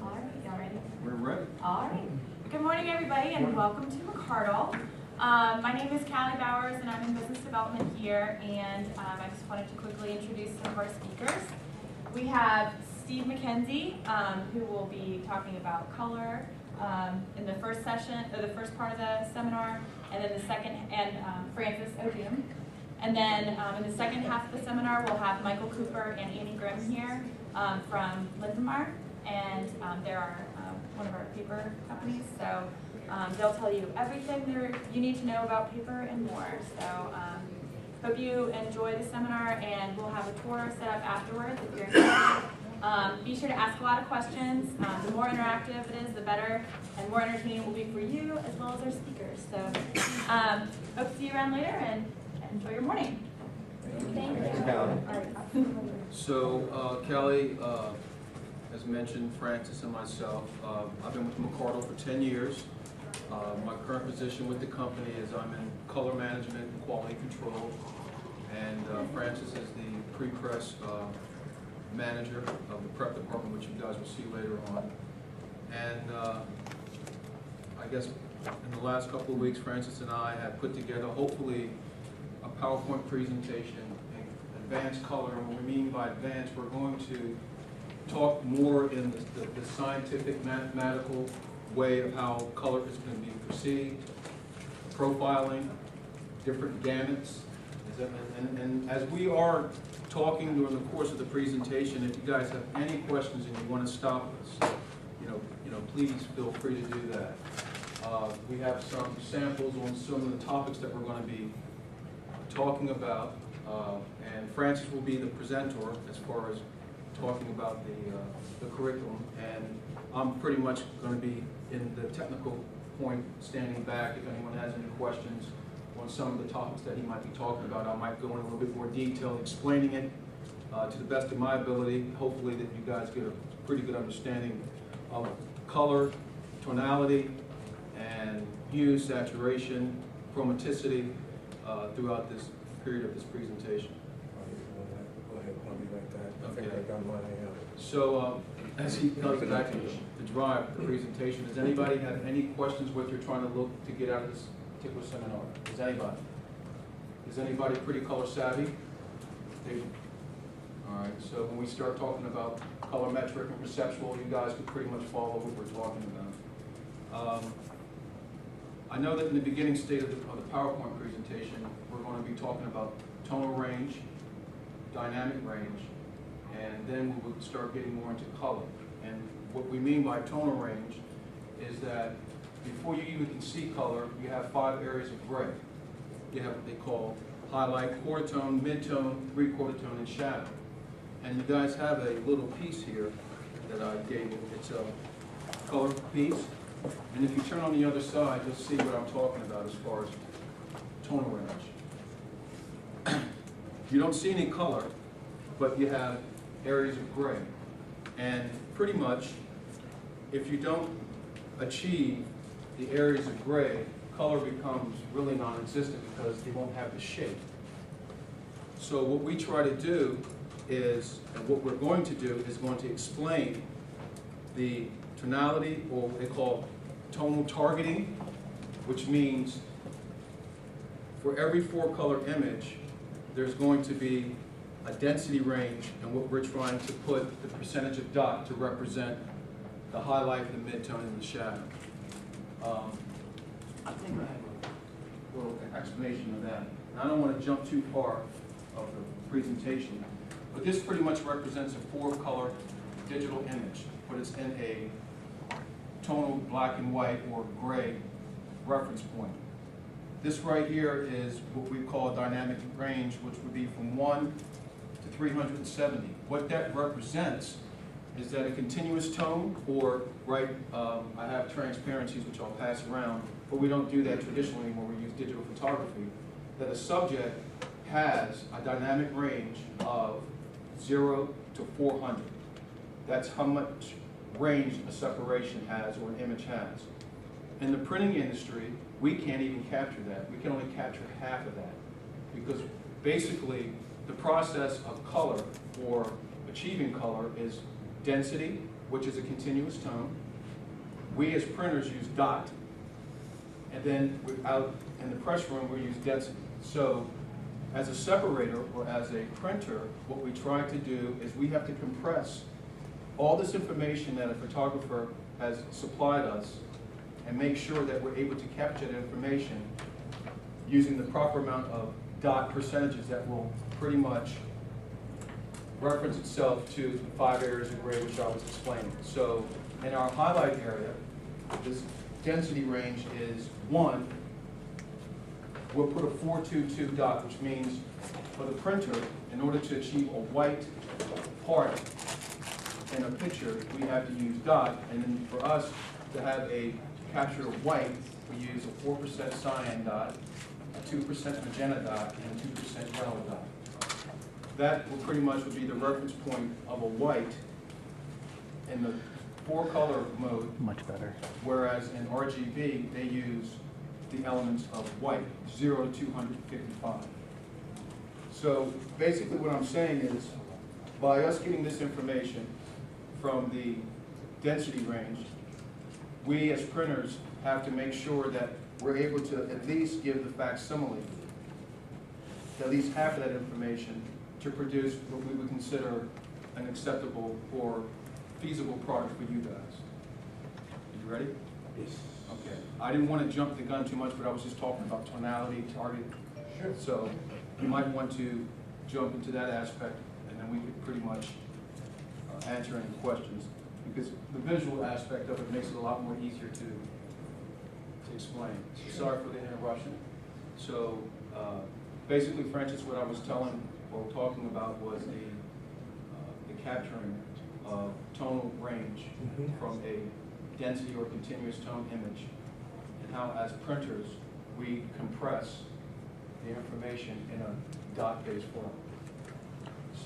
All right, y'all ready? We're ready. All right. Good morning, everybody, and welcome to McCardle. My name is Callie Bowers, and I'm in business development here, and I just wanted to quickly introduce some of our speakers. We have Steve McKenzie, who will be talking about color in the first session, or the first part of the seminar, and then the second, and Francis Odium. And then in the second half of the seminar, we'll have Michael Cooper and Annie Grimm here from Lindenmar, and they're one of our paper companies, so they'll tell you everything you need to know about paper and more. So hope you enjoy the seminar, and we'll have a tour set up afterwards if you're interested. Be sure to ask a lot of questions. The more interactive it is, the better, and more entertaining it will be for you as well as our speakers. So hope to see you around later, and enjoy your morning. Thank you. So Kelly, as mentioned, Francis and myself, I've been with McCardle for 10 years. My current position with the company is I'm in color management and quality control, and Francis is the pre-press manager of the prep department, which you guys will see later on. And I guess in the last couple of weeks, Francis and I have put together, hopefully, a PowerPoint presentation in advanced color. And what we mean by advanced, we're going to talk more in the scientific, mathematical way of how color is going to be perceived, profiling, different gamuts. And as we are talking during the course of the presentation, if you guys have any questions and you want to stop us, please feel free to do that. We have some samples on some of the topics that we're going to be talking about, and Francis will be the presenter as far as talking about the curriculum, and I'm pretty much going to be in the technical point, standing back. If anyone has any questions on some of the topics that he might be talking about, I might go in a little bit more detail, explaining it to the best of my ability. Hopefully that you guys get a pretty good understanding of color, tonality, and hue, saturation, chromaticity throughout this period of this presentation. Go ahead, I'll be like that. I think Okay. I got mine out. So as he comes back to drive the presentation, does anybody have any questions what you're trying to look to get out of this particular seminar? Does anybody? Is anybody pretty color savvy? All right, so when we start talking about colorimetric and perceptual, you guys can pretty much follow what we're talking about. I know that in the beginning state of the PowerPoint presentation, we're going to be talking about tonal range, dynamic range, and then we will start getting more into color. And what we mean by tonal range is that before you even can see color, you have 5 areas of gray. You have what they call highlight, quarter tone, mid-tone, three-quarter tone, and shadow. And you guys have a little piece here that I gave you. It's a color piece. And if you turn on the other side, you'll see what I'm talking about as far as tonal range. You don't see any color, but you have areas of gray. And pretty much, if you don't achieve the areas of gray, color becomes really non-existent because they won't have the shape. So what we try to do is, and what we're going to do is going to explain the tonality, or what they call tonal targeting, which means for every 4-color image, there's going to be a density range, and what we're trying to put the percentage of dot to represent the highlight, the midtone, and the shadow. I think I have a little explanation of that. And I don't want to jump too far of the presentation, but this pretty much represents a 4-color digital image, but it's in a tonal black and white or gray reference point. This right here is what we call a dynamic range, which would be from 1 to 370. What that represents is that a continuous tone, or I have transparencies which I'll pass around, but we don't do that traditionally when we use digital photography, that a subject has a dynamic range of 0 to 400. That's how much range a separation has or an image has. In the printing industry, we can't even capture that. We can only capture half of that, because basically the process of color or achieving color is density, which is a continuous tone. We as printers use dot. And then out in the press room, we use density. So as a separator or as a printer, what we try to do is we have to compress all this information that a photographer has supplied us and make sure that we're able to capture that information using the proper amount of dot percentages that will pretty much reference itself to the 5 areas of gray which I was explaining. So in our highlight area, this density range is 1. We'll put a 422 dot, which means for the printer, in order to achieve a white part in a picture, we have to use dot. And then for us to have a capture of white, we use a 4% cyan dot, a 2% magenta dot, and a 2% yellow dot. That will pretty much would be the reference point of a white in the 4-color mode. Much better. Whereas in RGB, they use the elements of white, 0 to 255. So basically what I'm saying is, by us getting this information from the density range, we as printers have to make sure that we're able to at least give the facsimile, at least half of that information, to produce what we would consider an acceptable or feasible product for you guys. You ready? Yes. Okay. I didn't want to jump the gun too much, but I was just talking about tonality, target. Sure. So you might want to jump into that aspect, and then we could pretty much answer any questions, because the visual aspect of it makes it a lot more easier to explain. So sorry for the interruption. So basically, Francis, what I was telling or talking about was the capturing of tonal range from a density or continuous tone image, and how as printers we compress the information in a dot-based form.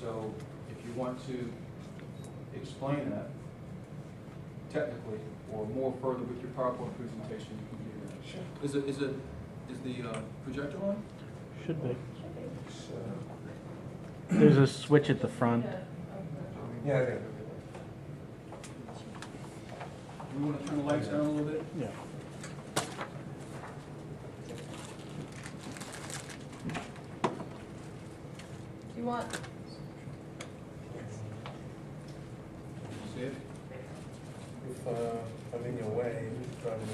So if you want to explain that technically or more further with your PowerPoint presentation, you can do that. Sure. Is the projector on? Should be. So, There's a switch at the front. yeah, I think. Do we want to turn the lights down a little bit? Yeah. You want, See it? If I'm in your way, probably.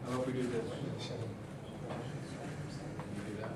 How about we do this? Sure. You do that?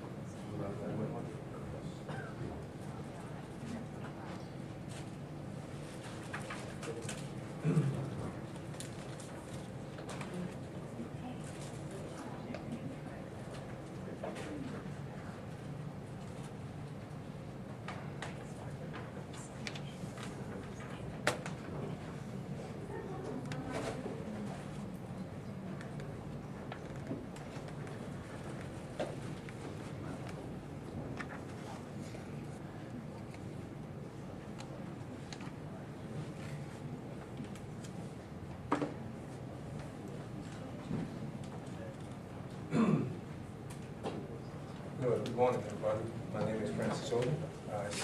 Good morning, everybody. My name is Francis Odom. As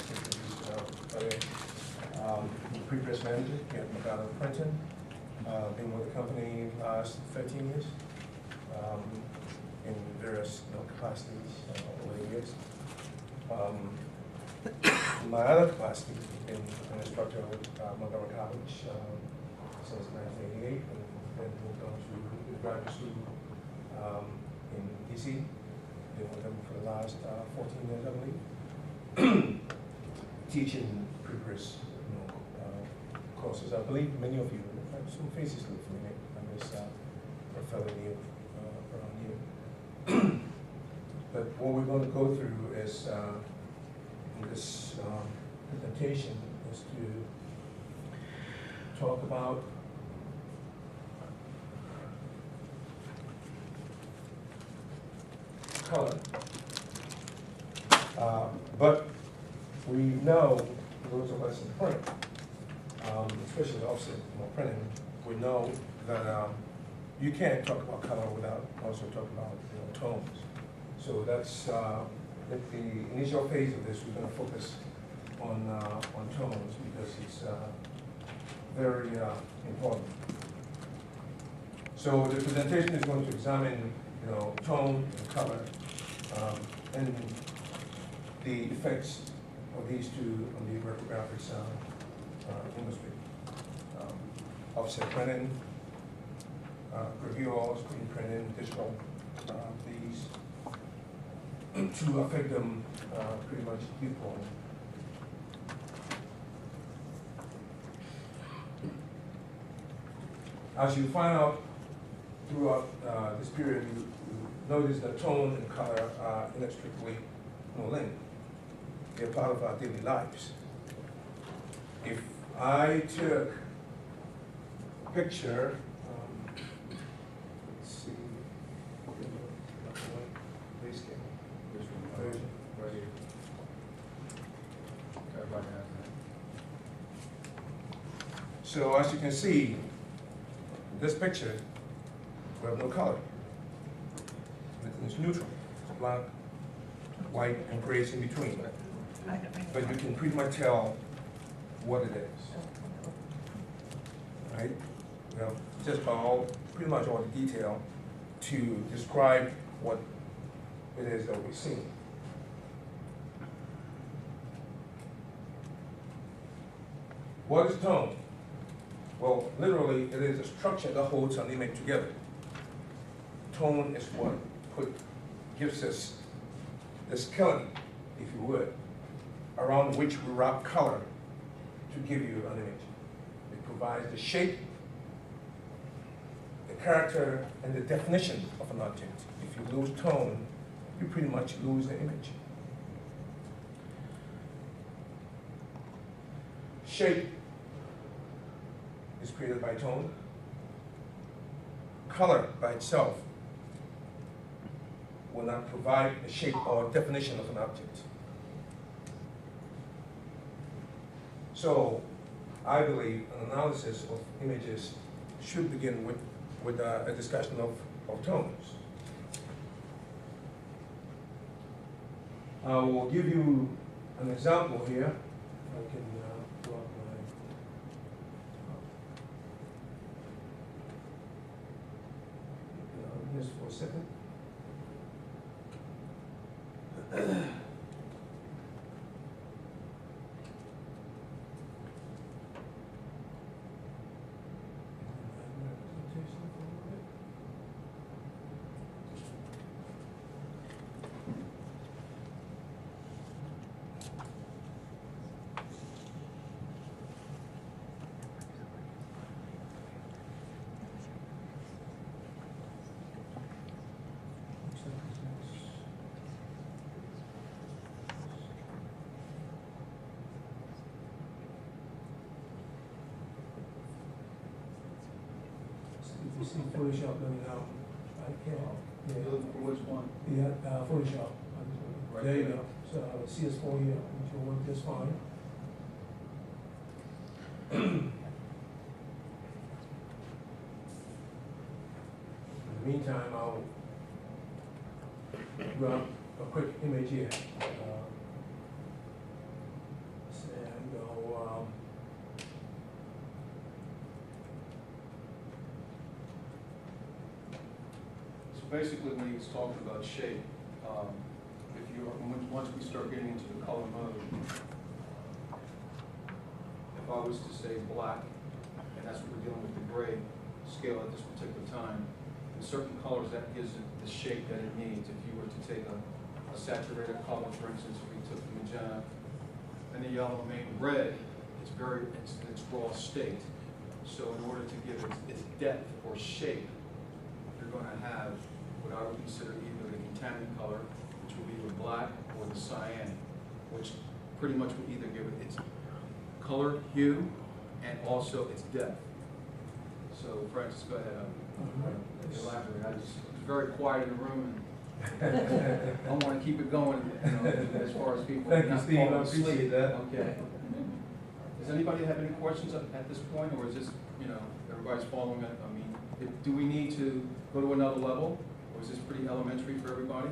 introduced earlier, I'm pre-press manager here at Mercado Printing. Been with the company last 13 years in various capacities over the years. My other capacity has been an instructor at Montgomery College since 1988, and then moved on to the graduate school in DC. Been with them for the last 14 years, I believe. Teaching pre-press courses. I believe many of you, some faces look familiar. I miss a fellow new around here. But what we're going to go through is in this presentation is to talk about color. But we know, those of us in print, especially offset printing, we know that you can't talk about color without also talking about tones. So that's the initial phase of this. We're going to focus on tones because it's very important. So the presentation is going to examine, tone and color, and the effects of these two on the graphics industry. Offset printing, gravure, screen printing, digital, these to affect them pretty much equal. As you find out throughout this period, you notice that tone and color are inextricably linked. They're part of our daily lives. If I took a picture, let's see, grayscale version. Right here. Everybody has that. So as you can see, this picture, we have no color. It's neutral. It's black, white, and gray in between. But you can pretty much tell what it is. Right? Well, just by pretty much all the detail to describe what it is that we're seeing. What is tone? Well, literally, it is a structure that holds an image together. Tone is what gives us the skeleton, if you would, around which we wrap color to give you an image. It provides the shape, the character, and the definition of an object. If you lose tone, you pretty much lose the image. Shape is created by tone. Color by itself will not provide a shape or definition of an object. So I believe an analysis of images should begin with a discussion of tones. I will give you an example here. I can pull up my just for a second. You see Photoshop coming out. I can't. Yeah. You're looking for which one? Yeah, Photoshop. Right There you there. go. So CS4 here, which will work just fine. In the meantime, I'll grab a quick image here. Basically, when he's talking about shape, once we start getting into the color mode, if I was to say black, and that's what we're dealing with the gray scale at this particular time, in certain colors that gives it the shape that it needs. If you were to take a saturated color, for instance, if we took the magenta and the yellow made red, it's its raw state. So in order to give it its depth or shape, you're going to have what I would consider either the contaminant color, which will be the black, or the cyan, which pretty much will either give it its color, hue, and also its depth. So Francis, go ahead. Elaborate. It's very quiet in the room, and I want to keep it going, as far as people Thank you, not Steve. I falling asleep. appreciate that. Okay. Does anybody have any questions at this point, or is this, everybody's following it? I mean, do we need to go to another level, or is this pretty elementary for everybody?